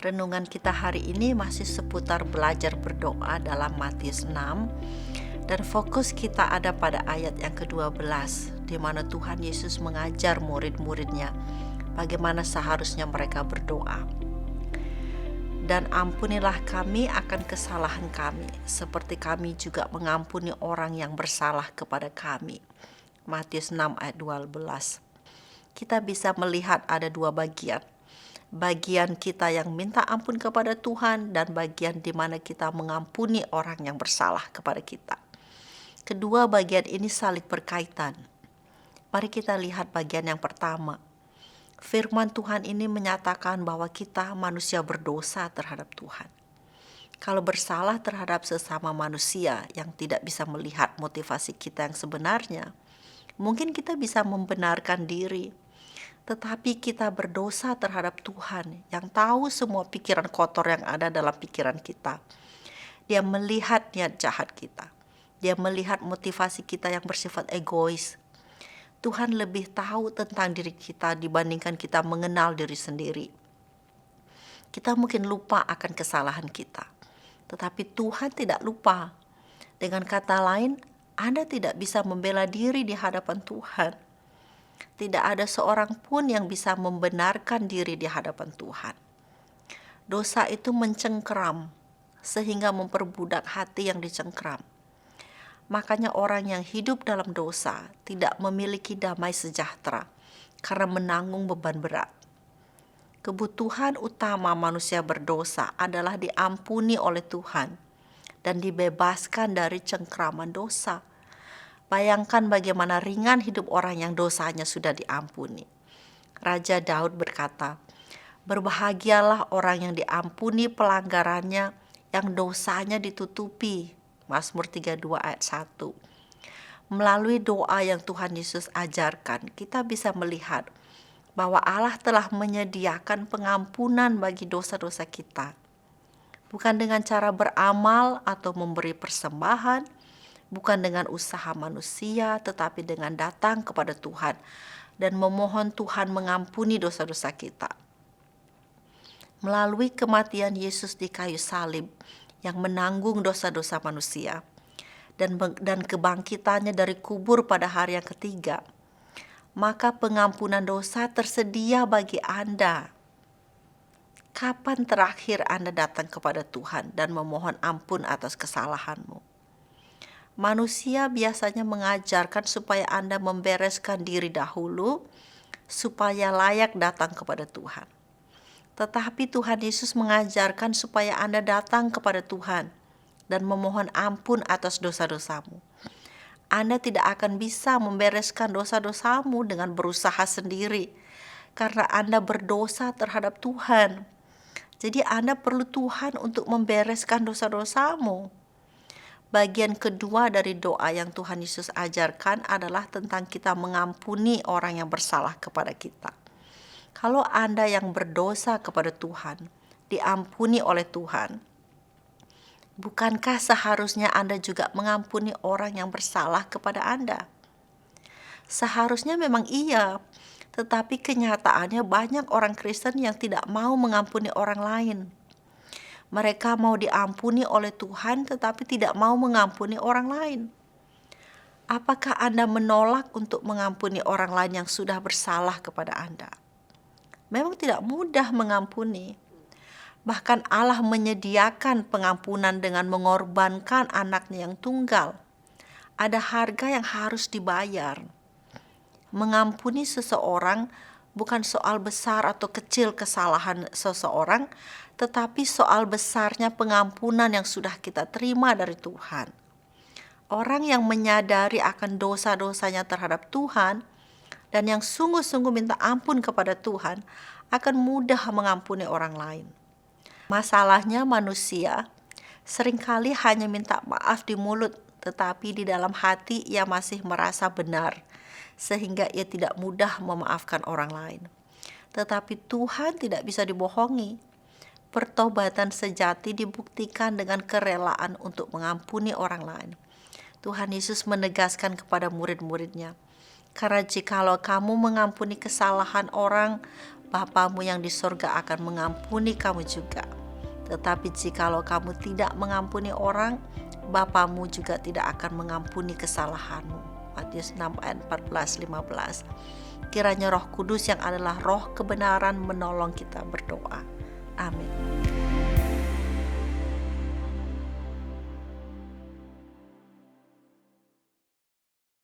Renungan kita hari ini masih seputar belajar berdoa dalam Matius 6, dan fokus kita ada pada ayat yang ke-12, di mana Tuhan Yesus mengajar murid-muridnya bagaimana seharusnya mereka berdoa. Dan ampunilah kami akan kesalahan kami, seperti kami juga mengampuni orang yang bersalah kepada kami. Matius 6 ayat 12. Kita bisa melihat ada dua bagian. Bagian kita yang minta ampun kepada Tuhan dan bagian di mana kita mengampuni orang yang bersalah kepada kita. Kedua bagian ini saling berkaitan. Mari kita lihat bagian yang pertama. Firman Tuhan ini menyatakan bahwa kita manusia berdosa terhadap Tuhan. Kalau bersalah terhadap sesama manusia yang tidak bisa melihat motivasi kita yang sebenarnya, mungkin kita bisa membenarkan diri. Tetapi kita berdosa terhadap Tuhan yang tahu semua pikiran kotor yang ada dalam pikiran kita. Dia melihat niat jahat kita. Dia melihat motivasi kita yang bersifat egois. Tuhan lebih tahu tentang diri kita dibandingkan kita mengenal diri sendiri. Kita mungkin lupa akan kesalahan kita, tetapi Tuhan tidak lupa. Dengan kata lain, Anda tidak bisa membela diri di hadapan Tuhan. Tidak ada seorang pun yang bisa membenarkan diri di hadapan Tuhan. Dosa itu mencengkeram, sehingga memperbudak hati yang dicengkeram. Makanya orang yang hidup dalam dosa tidak memiliki damai sejahtera karena menanggung beban berat. Kebutuhan utama manusia berdosa adalah diampuni oleh Tuhan dan dibebaskan dari cengkeraman dosa. Bayangkan bagaimana ringan hidup orang yang dosanya sudah diampuni. Raja Daud berkata, "Berbahagialah orang yang diampuni pelanggarannya, yang dosanya ditutupi." Mazmur 32 ayat 1. Melalui doa yang Tuhan Yesus ajarkan, kita bisa melihat bahwa Allah telah menyediakan pengampunan bagi dosa-dosa kita. Bukan dengan cara beramal atau memberi persembahan, bukan dengan usaha manusia, tetapi dengan datang kepada Tuhan dan memohon Tuhan mengampuni dosa-dosa kita. Melalui kematian Yesus di kayu salib yang menanggung dosa-dosa manusia dan kebangkitannya dari kubur pada hari yang ketiga, maka pengampunan dosa tersedia bagi Anda. Kapan terakhir Anda datang kepada Tuhan dan memohon ampun atas kesalahanmu? Manusia biasanya mengajarkan supaya Anda membereskan diri dahulu, supaya layak datang kepada Tuhan. Tetapi Tuhan Yesus mengajarkan supaya Anda datang kepada Tuhan dan memohon ampun atas dosa-dosamu. Anda tidak akan bisa membereskan dosa-dosamu dengan berusaha sendiri, karena Anda berdosa terhadap Tuhan. Jadi Anda perlu Tuhan untuk membereskan dosa-dosamu. Bagian kedua dari doa yang Tuhan Yesus ajarkan adalah tentang kita mengampuni orang yang bersalah kepada kita. Kalau Anda yang berdosa kepada Tuhan, diampuni oleh Tuhan, bukankah seharusnya Anda juga mengampuni orang yang bersalah kepada Anda? Seharusnya memang iya, tetapi kenyataannya banyak orang Kristen yang tidak mau mengampuni orang lain. Mereka mau diampuni oleh Tuhan tetapi tidak mau mengampuni orang lain. Apakah Anda menolak untuk mengampuni orang lain yang sudah bersalah kepada Anda? Memang tidak mudah mengampuni. Bahkan Allah menyediakan pengampunan dengan mengorbankan anaknya yang tunggal. Ada harga yang harus dibayar. Mengampuni seseorang bukan soal besar atau kecil kesalahan seseorang, tetapi soal besarnya pengampunan yang sudah kita terima dari Tuhan. Orang yang menyadari akan dosa-dosanya terhadap Tuhan dan yang sungguh-sungguh minta ampun kepada Tuhan akan mudah mengampuni orang lain. Masalahnya manusia seringkali hanya minta maaf di mulut, tetapi di dalam hati ia masih merasa benar, sehingga ia tidak mudah memaafkan orang lain. Tetapi Tuhan tidak bisa dibohongi. Pertobatan sejati dibuktikan dengan kerelaan untuk mengampuni orang lain. Tuhan Yesus menegaskan kepada murid-muridnya, "Karena jikalau kamu mengampuni kesalahan orang, Bapamu yang di surga akan mengampuni kamu juga. Tetapi jikalau kamu tidak mengampuni orang, Bapamu juga tidak akan mengampuni kesalahanmu. Matius 6 ayat 14-15. Kiranya Roh Kudus yang adalah roh kebenaran menolong kita berdoa. Amin.